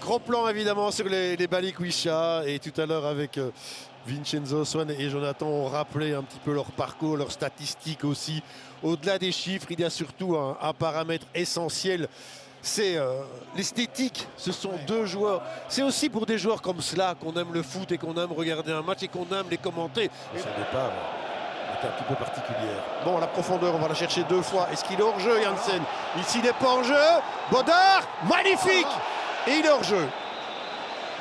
Gros plan évidemment sur les Balikwisha, et tout à l'heure avec Vincenzo, Swan et Jonathan ont rappelé un petit peu leur parcours, leurs statistiques aussi. Au-delà des chiffres, il y a surtout un paramètre essentiel, c'est l'esthétique. Ce sont deux joueurs, c'est aussi pour des joueurs comme cela qu'on aime le foot et qu'on aime regarder un match et qu'on aime les commenter. Et son départ est un petit peu particulière. Bon, la profondeur, on va la chercher deux fois. Est-ce qu'il est hors jeu, Janssen? Ici, il n'est pas en jeu. Bodard, magnifique! Et il est hors jeu.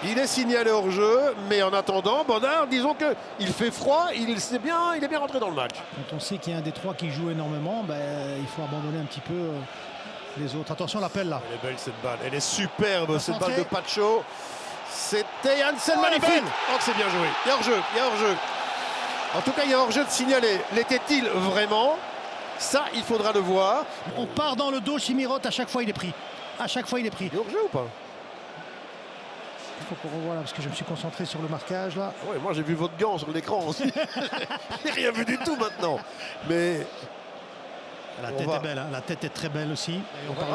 Il est signalé hors jeu, mais en attendant, Bodard, disons qu'il fait froid, il est bien rentré dans le match. Quand on sait qu'il y a un des trois qui joue énormément, il faut abandonner un petit peu les autres. Attention, l'appel là. Elle est belle cette balle, elle est superbe cette balle de Pacho. C'était Janssen, magnifique. Oh, que c'est bien joué. Il y a hors jeu, il y a hors jeu. En tout cas, il y a hors jeu de signaler. L'était-il vraiment? Ça, il faudra le voir. On part dans le dos, Chimirote, à chaque fois il est pris. À chaque fois il est pris. Il est hors jeu ou pas? Il faut qu'on revoie là, parce que je me suis concentré sur le marquage là. Oui, moi j'ai vu votre gant sur l'écran aussi. J'ai rien vu du tout maintenant. Mais la tête est belle, hein. La tête est très belle aussi.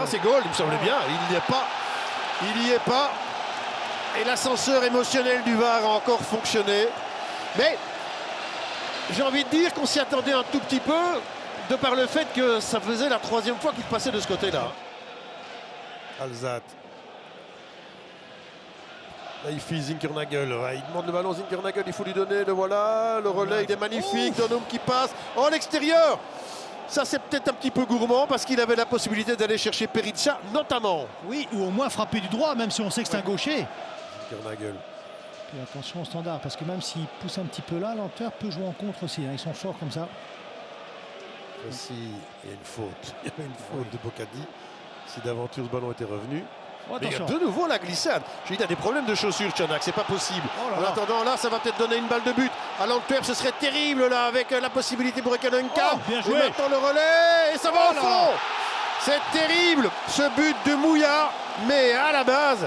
C'est goal, il me semblait bien. Il n'y est pas. Il n'y est pas. Et l'ascenseur émotionnel du VAR a encore fonctionné. Mais j'ai envie de dire qu'on s'y attendait un tout petit peu, de par le fait que ça faisait la troisième fois qu'il passait de ce côté-là. Alzate. Là, il fait Zinkernagel. Il demande le ballon, Zinkernagel, il faut lui donner. Le voilà, le relais, il est magnifique. Donhomme qui passe. Oh, l'extérieur! Ça, c'est peut-être un petit peu gourmand parce qu'il avait la possibilité d'aller chercher Perica, notamment. Oui, ou au moins frapper du droit, même si on sait que c'est un gaucher. Zinkernagel. Puis attention au standard, parce que même s'il pousse un petit peu là, l'Antwerp peut jouer en contre aussi. Hein. Ils sont forts comme ça. Aussi, il y a une faute. Il y avait une faute de Bocadi. Si d'aventure ce ballon était revenu. Oh, mais il y a de nouveau la glissade. Je dis, il a des problèmes de chaussures, Chanak, c'est pas possible. Oh en attendant, là, ça va peut-être donner une balle de but à l'Antwerp. Ce serait terrible, là, avec la possibilité pour Ekalenkamp. Bien joué. Et maintenant le relais, et ça va au fond. C'est terrible, ce but de Mouya. Mais à la base,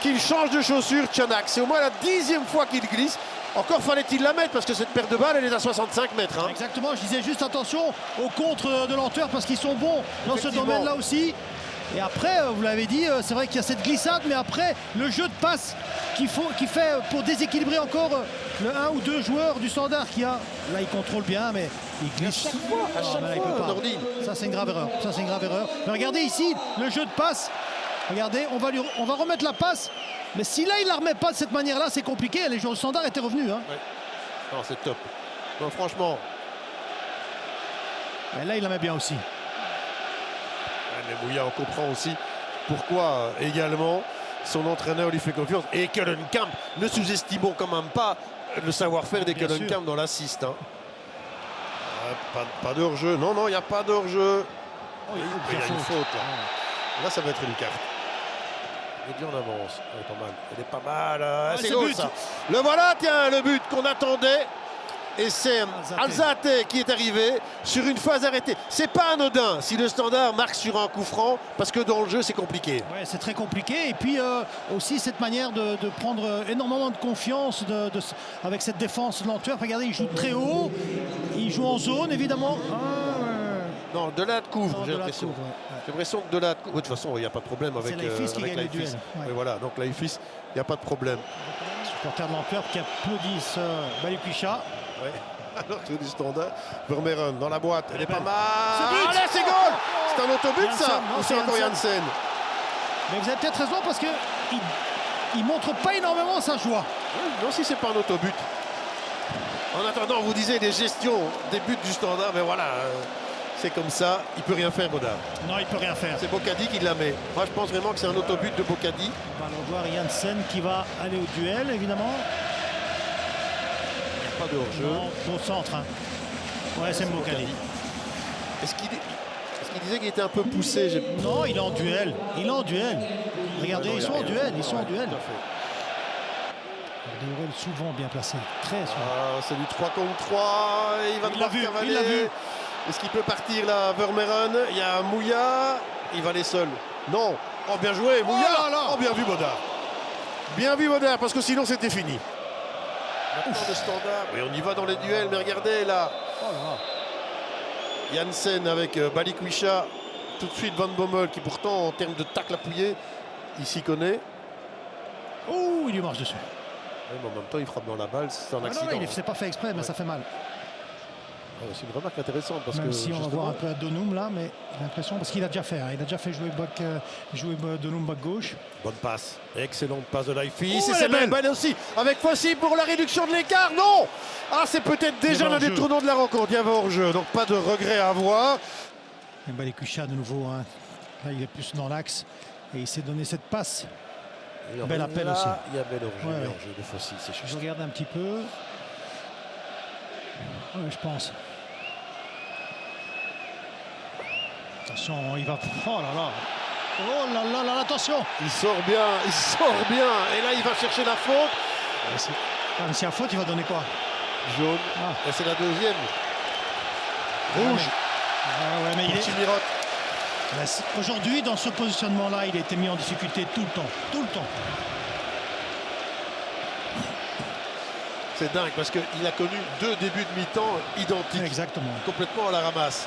qu'il change de chaussures, Chanak. C'est au moins la 10e fois qu'il glisse. Encore fallait-il la mettre, parce que cette paire de balles, elle est à 65 mètres. Hein. Exactement, je disais juste attention au contre de l'Antwerp, parce qu'ils sont bons dans ce domaine-là aussi. Et après, vous l'avez dit, c'est vrai qu'il y a cette glissade, mais après, le jeu de passe qui fait pour déséquilibrer encore le 1 ou 2 joueurs du standard qui a. Là, il contrôle bien, mais il glisse. À chaque fois, Nordine. Ça, c'est une grave erreur. Ça, c'est une grave erreur. Mais regardez ici, le jeu de passe. Regardez, on va remettre la passe. Mais si là, il ne la remet pas de cette manière-là, c'est compliqué. Les joueurs du standard étaient revenus. Hein. Ouais. Non, c'est top. Non, franchement. Et là, il la met bien aussi. Mais Mouya, on comprend aussi pourquoi également son entraîneur lui fait confiance. Et Ekalenkamp, ne sous-estimons quand même pas le savoir-faire d'Ekalenkamp dans l'assist. Hein. Pas de hors-jeu. Non, il n'y a pas de hors-jeu. Oh, il y a une faute là. Là, ça va être une carte. Et dit on avance. Elle est pas mal. Elle est pas mal. C'est le but, ça. Le voilà, tiens, le but qu'on attendait. Et c'est Alzate qui est arrivé sur une phase arrêtée. C'est pas anodin si le standard marque sur un coup franc, parce que dans le jeu c'est compliqué. Ouais, c'est très compliqué. Et puis aussi cette manière de prendre énormément de confiance avec cette défense de l'Antwerp. Regardez, il joue très haut, il joue en zone évidemment. Non, Delade couvre, j'ai l'impression. J'ai l'impression que Delade couvre. De toute façon, il n'y a pas de problème avec Leifis. Et voilà, donc Leifis, il n'y a pas de problème. Supporter de l'Antwerp qui applaudissent Balikwisha. Ouais. Alors que du standard, Vermeeren dans la boîte, elle est pas mal. Allez, c'est goal. C'est un autobut ça, ou c'est encore Janssen? Mais vous avez peut-être raison, parce que il montre pas énormément sa joie. Non, si c'est pas un autobut. En attendant, vous disiez des gestions des buts du standard, mais voilà, c'est comme ça, il peut rien faire, Bodard. Non, il peut rien faire. C'est Bocadi qui la met. Moi, je pense vraiment que c'est un autobut de Bocadi. On va le voir, Janssen qui va aller au duel, évidemment. Pas de hors-jeu. Au centre. Hein. Ouais, c'est Bocadi. Est-ce qu'il disait qu'il était un peu poussé? Non, il est en duel. Il est en duel. Regardez, ils sont en duel. Ils sont en duel. Deurel souvent bien placé. Très souvent. C'est du 3 contre 3. Il va devoir cavaler. Il l'a vu. Est-ce qu'il peut partir là, Vermeeren? Il y a Mouya. Il va aller seul. Non. Oh, bien joué, Mouya. Oh, bien vu, Bodard. Bien vu, Bodard, parce que sinon c'était fini. Maintenant de standard. Oui, on y va dans les duels, mais regardez là. Janssen avec Balikwisha. Tout de suite Van Bommel qui pourtant en termes de tacle appuyé, il s'y connaît. Oh, il lui marche dessus. Ouais, mais en même temps, il frappe dans la balle, c'est un Ah accident. non, il c'est pas fait exprès, mais Ouais. ça fait mal. C'est une remarque intéressante parce Même que si on va justement, voir un peu à Donum là, mais j'ai l'impression, parce qu'il a déjà fait, hein, il a déjà fait jouer Donum back gauche. bonne passe, excellente passe de Laifi. Oh, C'est elle est celle-là, belle. belle aussi, avec Fossi pour la réduction de l'écart. Non, ah, c'est peut-être Il y déjà avait l'un des hors-jeu. tournants de la rencontre. Il y avait hors-jeu, donc pas de regret à avoir. Et Balikwisha de nouveau, hein. Là il est plus dans l'axe et il s'est donné cette passe. Et Bel appel là, aussi. il y a bel hors-jeu, Ouais, ouais. hors-jeu de Fossi, c'est Je juste. regarde un petit peu. Ouais, je pense. Attention, il va. Oh là là. Oh là là là, attention. Il sort bien, il sort bien. Et là, il va chercher la faute. Ah, mais s'il y a faute, il va donner quoi? Jaune. Ah. Et c'est la deuxième. Rouge. Ah ouais, mais il est. Chimirotte. Aujourd'hui, dans ce positionnement-là, il a été mis en difficulté tout le temps. Tout le temps. C'est dingue parce qu'il a connu 2 débuts de mi-temps identiques. Exactement. Complètement à la ramasse.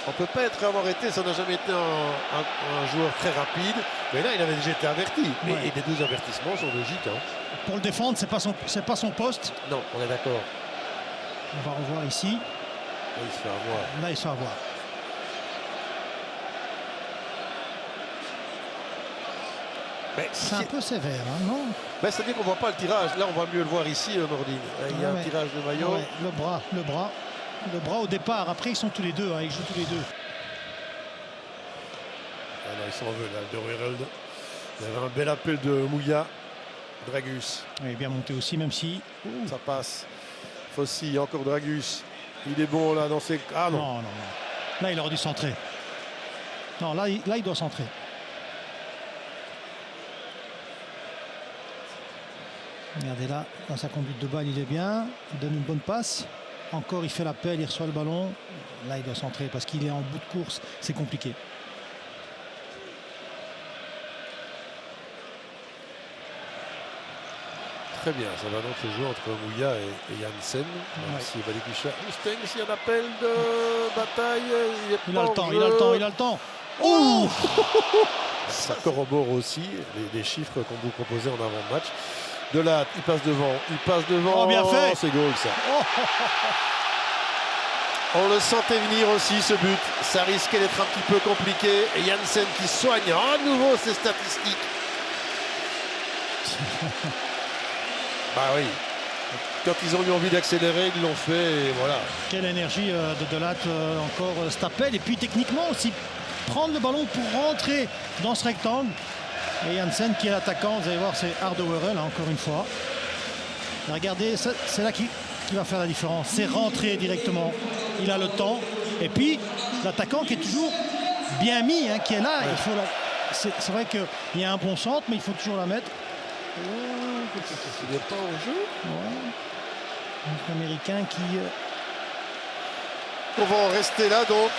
On ne peut pas être avoir été, ça n'a jamais été un joueur très rapide. Mais là, il avait déjà été averti. Ouais. Et les 2 avertissements sont logiques. Hein. Pour le défendre, c'est pas son poste. Non, on est d'accord. On va revoir ici. Là, il se fait avoir. Là, il se fait avoir. Mais C'est un peu sévère, hein, non? c'est-à-dire qu'on ne voit pas le tirage. Là, on va mieux le voir ici, Nordine. Il y a Ouais. un tirage de maillot. Ouais, le bras au départ. Après, ils sont tous les deux, hein, ils jouent tous les deux. Ah non, il s'en veut, là, de Wereld. Il y avait un bel appel de Mouya. Dragus, Il est bien monté aussi, même si. ça passe. Fossi, encore Dragus. Il est bon là dans ses. Ah non. Non, non, non. Là, il aurait dû centrer. Non, là, il doit centrer. Regardez là, dans sa conduite de balle, il est bien. Il donne une bonne passe. Encore, il fait l'appel, il reçoit le ballon. Là, il doit centrer parce qu'il est en bout de course. C'est compliqué. Très bien, ça va donc se jouer entre Mouya et Janssen. Merci Balikwisha. Steng, s'il y a un appel de bataille, Il a le temps, hors-jeu. il a le temps, il a le temps. Oh ça corrobore aussi les chiffres qu'on vous proposait en avant-match. De là, il passe devant, Oh, bien fait. c'est goal ça. Oh, On le sentait venir aussi ce but. Ça risquait d'être un petit peu compliqué. Et Janssen qui soigne à nouveau ses statistiques. Bah oui. Quand ils ont eu envie d'accélérer, ils l'ont fait et voilà. Quelle énergie de Delat encore cet appel. Et puis techniquement aussi, prendre le ballon pour rentrer dans ce rectangle. Et Janssen qui est l'attaquant, vous allez voir, c'est Hardewere là encore une fois. Et regardez, c'est là qui va faire la différence. C'est rentrer directement. Il a le temps. Et puis l'attaquant qui est toujours bien mis, hein, qui est là. Ouais. Il faut c'est vrai qu'il y a un bon centre, mais il faut toujours la mettre. Il n'est pas en jeu. Ouais. Un Américain qui... On va en rester là donc.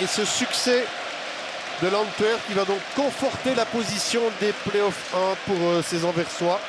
Et ce succès de l'Antwerp qui va donc conforter la position des playoffs 1 pour ces Anversois.